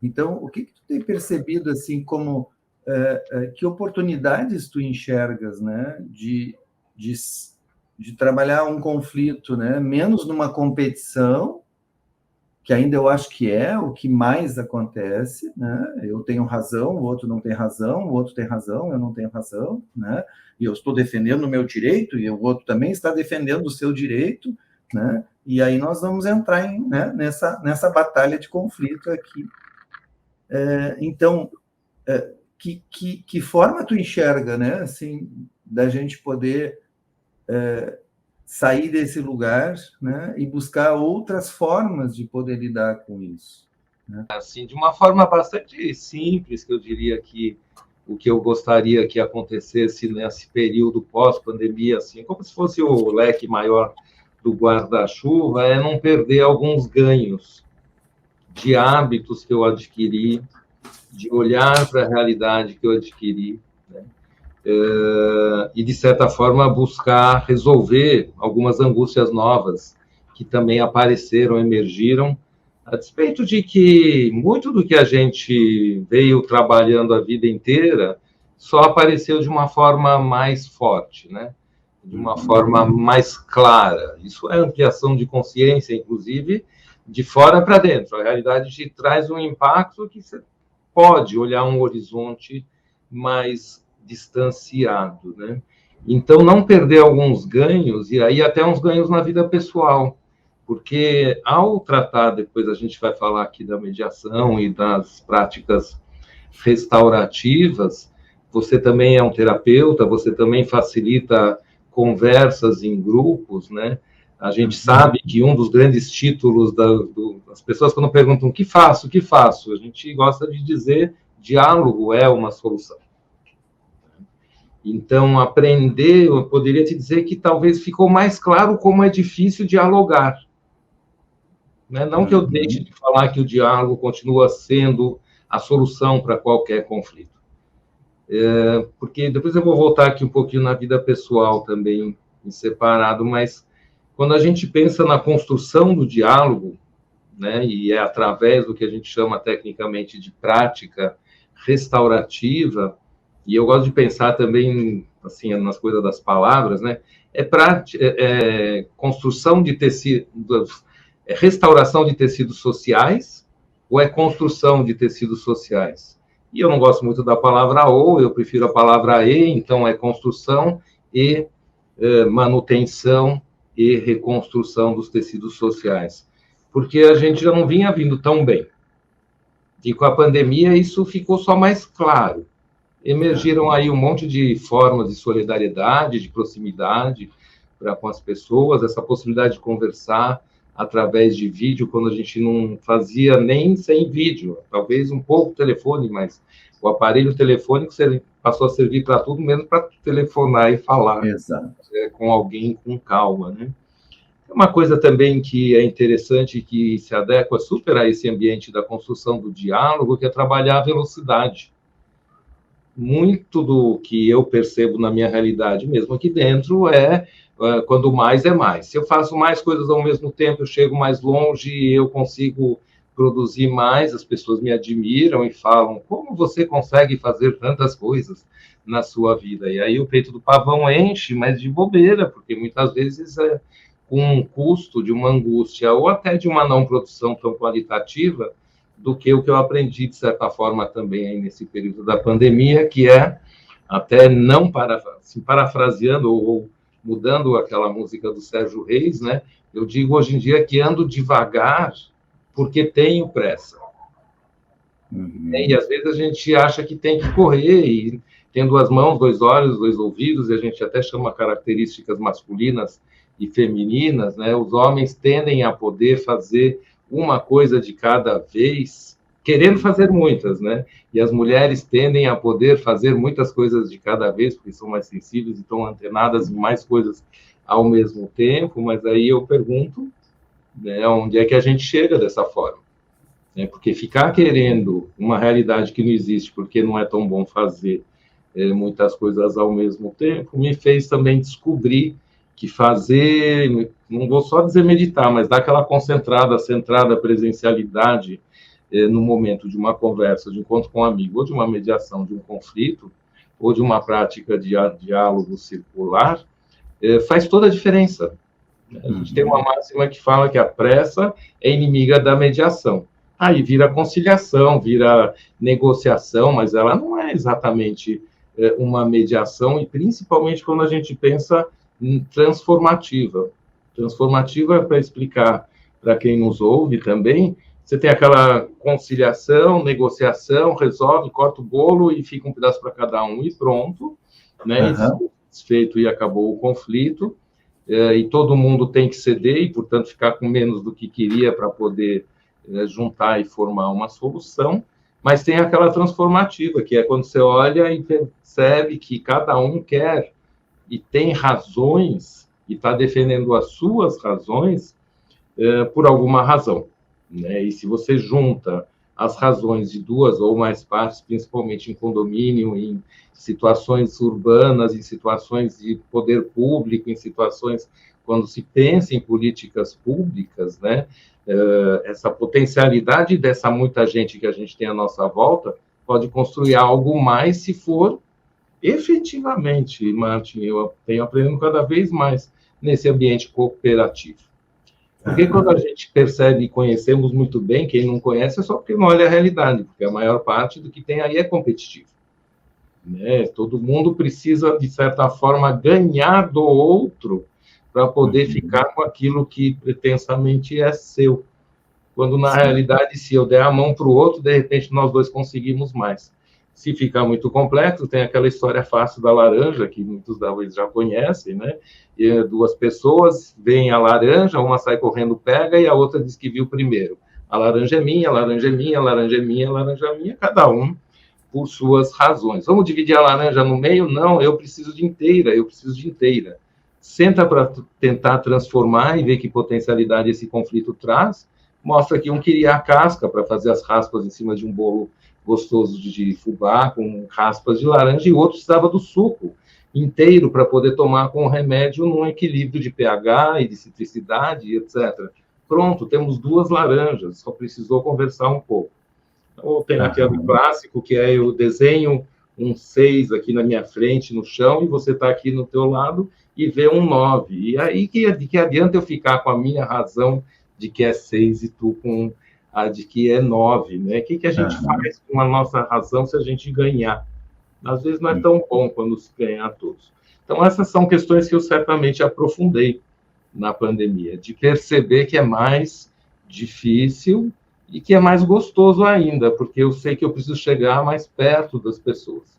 Então, o que tu tem percebido, assim, como que oportunidades tu enxergas, né, de, de trabalhar um conflito, né, menos numa competição, que ainda eu acho que é o que mais acontece, né? Eu tenho razão, o outro não tem razão, o outro tem razão, eu não tenho razão, né? E eu estou defendendo o meu direito e o outro também está defendendo o seu direito, né? E aí nós vamos entrar né, nessa batalha de conflito aqui. Então, que forma tu enxerga, né? Assim, da gente poder sair desse lugar, né, e buscar outras formas de poder lidar com isso, né? Assim, de uma forma bastante simples, que eu diria que o que eu gostaria que acontecesse nesse período pós-pandemia, assim, como se fosse o leque maior do guarda-chuva, é não perder alguns ganhos de hábitos que eu adquiri, de olhar para a realidade que eu adquiri, né? E, de certa forma, buscar resolver algumas angústias novas que também apareceram, emergiram, a despeito de que muito do que a gente veio trabalhando a vida inteira só apareceu de uma forma mais forte, né? De uma forma mais clara. Isso é ampliação de consciência, inclusive, de fora para dentro. A realidade te traz um impacto que você pode olhar um horizonte mais distanciado, né? Então, não perder alguns ganhos, e aí até uns ganhos na vida pessoal, porque ao tratar, depois a gente vai falar aqui da mediação e das práticas restaurativas, você também é um terapeuta, você também facilita conversas em grupos, né? A gente sabe que um dos grandes títulos das pessoas, quando perguntam o que faço, a gente gosta de dizer diálogo é uma solução. Então, aprender, eu poderia te dizer que talvez ficou mais claro como é difícil dialogar. Né? Não que eu deixe de falar que o diálogo continua sendo a solução para qualquer conflito. Porque depois eu vou voltar aqui um pouquinho na vida pessoal também, em separado, mas quando a gente pensa na construção do diálogo, né, e é através do que a gente chama tecnicamente de prática restaurativa, e eu gosto de pensar também assim nas coisas das palavras, né, construção de tecidos, restauração de tecidos sociais ou é construção de tecidos sociais? E eu não gosto muito da palavra ou, eu prefiro a palavra e, então é construção e manutenção e reconstrução dos tecidos sociais. Porque a gente já não vinha vindo tão bem. E com a pandemia isso ficou só mais claro. Emergiram aí um monte de formas de solidariedade, de proximidade para com as pessoas, essa possibilidade de conversar através de vídeo, quando a gente não fazia nem sem vídeo, talvez um pouco telefone, mas o aparelho telefônico passou a servir para tudo, mesmo para telefonar e falar com alguém com calma, né? Uma coisa também que é interessante, que se adequa super a esse ambiente da construção do diálogo, que é trabalhar a velocidade. Muito do que eu percebo na minha realidade, mesmo aqui dentro, quando mais é mais. Se eu faço mais coisas ao mesmo tempo, eu chego mais longe, eu consigo produzir mais, as pessoas me admiram e falam, como você consegue fazer tantas coisas na sua vida? E aí o peito do pavão enche, mas de bobeira, porque muitas vezes com um custo de uma angústia ou até de uma não produção tão qualitativa do que o que eu aprendi, de certa forma, também aí nesse período da pandemia, que é, até não parafraseando ou mudando aquela música do Sérgio Reis, né? Eu digo hoje em dia que ando devagar porque tenho pressa. E às vezes a gente acha que tem que correr e tem duas mãos, dois olhos, dois ouvidos, e a gente até chama características masculinas e femininas, né? Os homens tendem a poder fazer uma coisa de cada vez, querendo fazer muitas, né? E as mulheres tendem a poder fazer muitas coisas de cada vez, porque são mais sensíveis e estão antenadas em mais coisas ao mesmo tempo, mas aí eu pergunto, né, onde é que a gente chega dessa forma? Porque ficar querendo uma realidade que não existe, porque não é tão bom fazer muitas coisas ao mesmo tempo, me fez também descobrir que fazer, não vou só dizer meditar, mas dar aquela concentrada, centrada presencialidade no momento de uma conversa, de um encontro com um amigo, ou de uma mediação de um conflito, ou de uma prática de diálogo circular, faz toda a diferença. A gente tem uma máxima que fala que a pressa é inimiga da mediação. Aí vira conciliação, vira negociação, mas ela não é exatamente uma mediação, e principalmente quando a gente pensa em transformativa. Transformativa, para explicar para quem nos ouve também, você tem aquela conciliação, negociação, resolve, corta o bolo e fica um pedaço para cada um e pronto, né? Desfeito e acabou o conflito, e todo mundo tem que ceder e, portanto, ficar com menos do que queria para poder juntar e formar uma solução. Mas tem aquela transformativa, que é quando você olha e percebe que cada um quer e tem razões e está defendendo as suas razões por alguma razão, né? E se você junta as razões de duas ou mais partes, principalmente em condomínio, em situações urbanas, em situações de poder público, em situações quando se pensa em políticas públicas, né? Essa potencialidade dessa muita gente que a gente tem à nossa volta pode construir algo mais se for efetivamente, Martin, eu tenho aprendendo cada vez mais nesse ambiente cooperativo. Porque quando a gente percebe e conhecemos muito bem, quem não conhece é só porque não olha a realidade, porque a maior parte do que tem aí é competitivo, né? Todo mundo precisa, de certa forma, ganhar do outro para poder ficar com aquilo que pretensamente é seu. Quando, na realidade, se eu der a mão para o outro, de repente, nós dois conseguimos mais. Se ficar muito complexo, tem aquela história fácil da laranja, que muitos talvez já conhecem, né? E duas pessoas veem a laranja, uma sai correndo, pega, e a outra diz que viu primeiro. A laranja é minha, a laranja é minha, a laranja é minha, a laranja é minha, cada um por suas razões. Vamos dividir a laranja no meio? Não, eu preciso de inteira, eu preciso de inteira. Senta para tentar transformar e ver que potencialidade esse conflito traz. Mostra que um queria a casca para fazer as raspas em cima de um bolo gostoso de fubá, com raspas de laranja, e o outro precisava do suco inteiro para poder tomar com remédio num equilíbrio de pH e de citricidade, etc. Pronto, temos duas laranjas, só precisou conversar um pouco. Ou tem aquele clássico que é eu desenho um 6 aqui na minha frente, no chão, e você está aqui no teu lado e vê um 9. E aí que adianta eu ficar com a minha razão de que é 6 e tu com a de que é 9, né? O que a gente faz com a nossa razão se a gente ganhar? Às vezes não é tão bom quando se ganhar todos. Então, essas são questões que eu certamente aprofundei na pandemia, de perceber que é mais difícil e que é mais gostoso ainda, porque eu sei que eu preciso chegar mais perto das pessoas.